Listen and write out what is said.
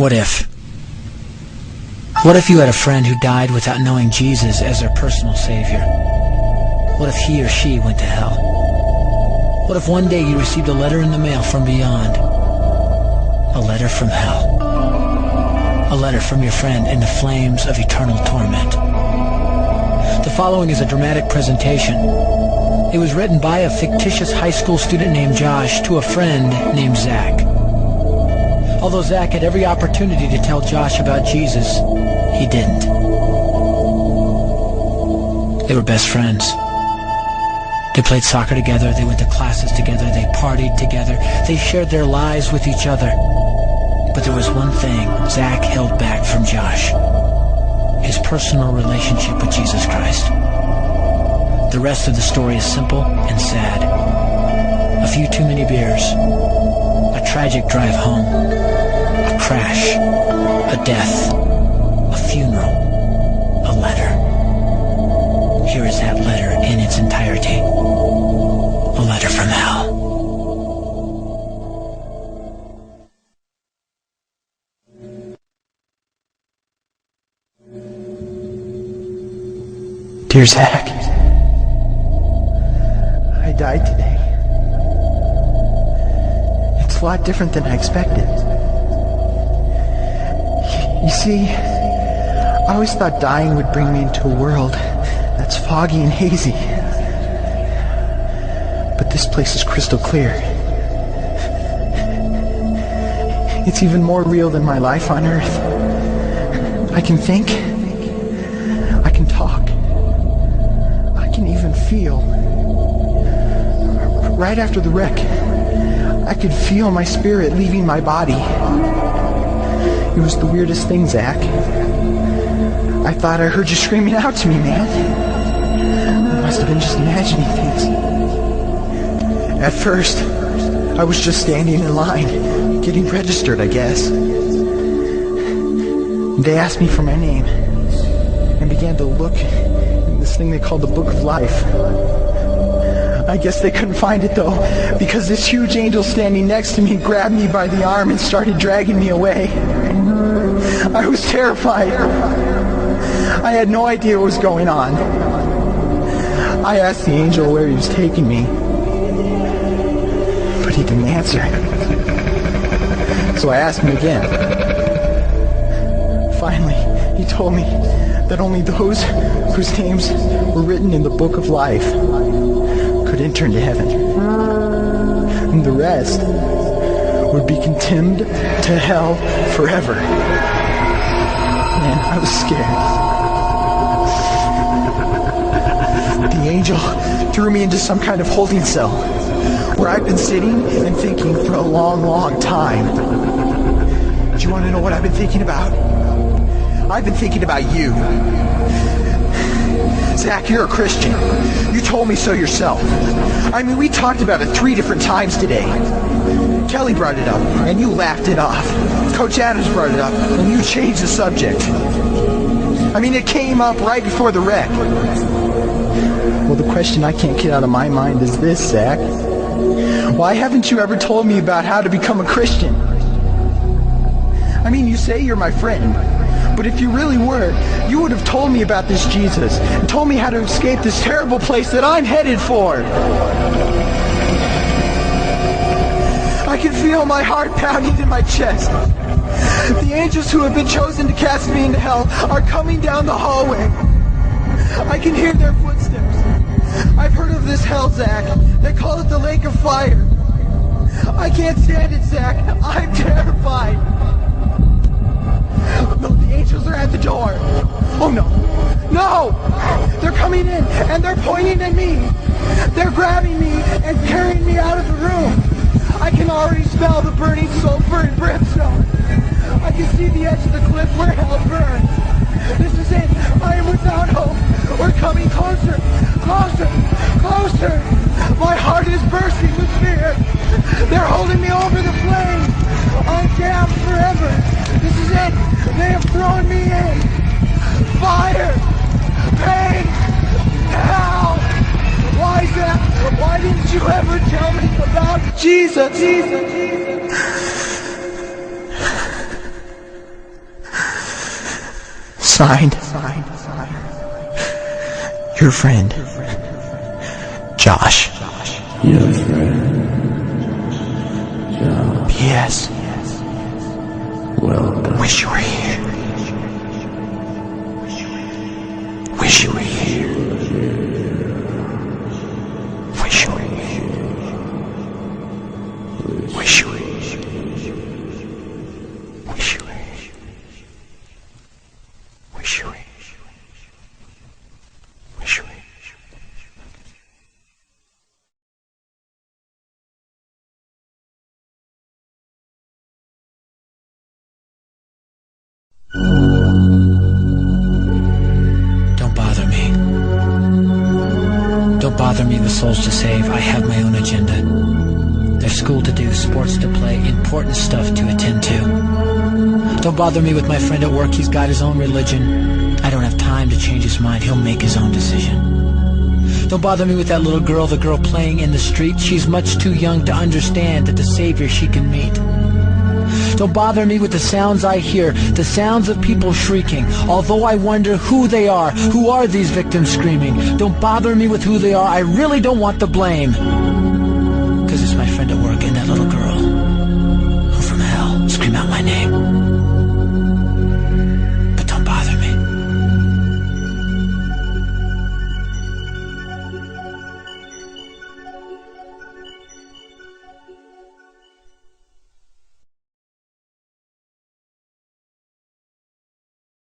What if? What if you had a friend who died without knowing Jesus as their personal Savior? What if he or she went to hell? What if one day you received a letter in the mail from beyond? A letter from hell. A letter from your friend in the flames of eternal torment. The following is a dramatic presentation. It was written by a fictitious high school student named Josh to a friend named Zach. Although Zach had every opportunity to tell Josh about Jesus, he didn't. They were best friends. They played soccer together, they went to classes together, they partied together, they shared their lives with each other. But there was one thing Zach held back from Josh: his personal relationship with Jesus Christ. The rest of the story is simple and sad. A few too many beers, a tragic drive home, a crash, a death, a funeral, a letter. Here is that letter in its entirety. A letter from hell. Dear Zach, I died today. It's a lot different than I expected. You see, I always thought dying would bring me into a world that's foggy and hazy. But this place is crystal clear. It's even more real than my life on Earth. I can think. I can talk. I can even feel. Right after the wreck, I could feel my spirit leaving my body. It was the weirdest thing, Zach. I thought I heard you screaming out to me, man. I must have been just imagining things. At first, I was just standing in line, getting registered, I guess. They asked me for my name and began to look in this thing they called the Book of Life. I guess they couldn't find it, though, because this huge angel standing next to me grabbed me by the arm and started dragging me away. I was terrified. I had no idea what was going on. I asked the angel where he was taking me, but he didn't answer. So I asked him again. Finally, he told me that only those whose names were written in the Book of Life could enter into heaven. And the rest would be condemned to hell forever. Man, I was scared. The angel threw me into some kind of holding cell where I've been sitting and thinking for a long, long time. Do you want to know what I've been thinking about? I've been thinking about you. Zach, you're a Christian. You told me so yourself. I mean, we talked about it 3 different times today. Kelly brought it up, and you laughed it off. Coach Adams brought it up, and you changed the subject. I mean, it came up right before the wreck. Well, the question I can't get out of my mind is this, Zach. Why haven't you ever told me about how to become a Christian? I mean, you say you're my friend, but if you really were, you would have told me about this Jesus and told me how to escape this terrible place that I'm headed for. I can feel my heart pounding in my chest. The angels who have been chosen to cast me into hell are coming down the hallway. I can hear their footsteps. I've heard of this hell, Zach. They call it the lake of fire. I can't stand it, Zach. I'm terrified. No, the angels are at the door. Oh no. No! They're coming in and they're pointing at me. They're grabbing me and carrying me out of the room. I can already smell the burning sulfur and brimstone. I can see the edge of the cliff where hell burns. This is it. I am without hope. We're coming closer. Closer. Closer. My heart is bursting with fear. They're holding me over the flames. I'm damned forever. This is it. They have thrown me in. Fire. Pain. Hell. Why, Zach? Why didn't you ever tell me about Jesus? Signed, your friend, Josh. Your friend, Josh. P.S. Well done. Wish you were here. Wish you were here. Wish you were here. Wish you were here. Wish you were here. Wish you were here. Wish you were here. Don't bother me. Don't bother me with souls to save. I have my own agenda. There's school to do, sports to play, important stuff to attend to. Don't bother me with my friend at work. He's got his own religion. I don't have time to change his mind. He'll make his own decision. Don't bother me with that little girl, the girl playing in the street. She's much too young to understand that the savior she can meet. Don't bother me with the sounds I hear, the sounds of people shrieking, although I wonder who they are. Who are these victims screaming? Don't bother me with who they are. I really don't want the blame. 'Cause it's my friend at work and that little girl.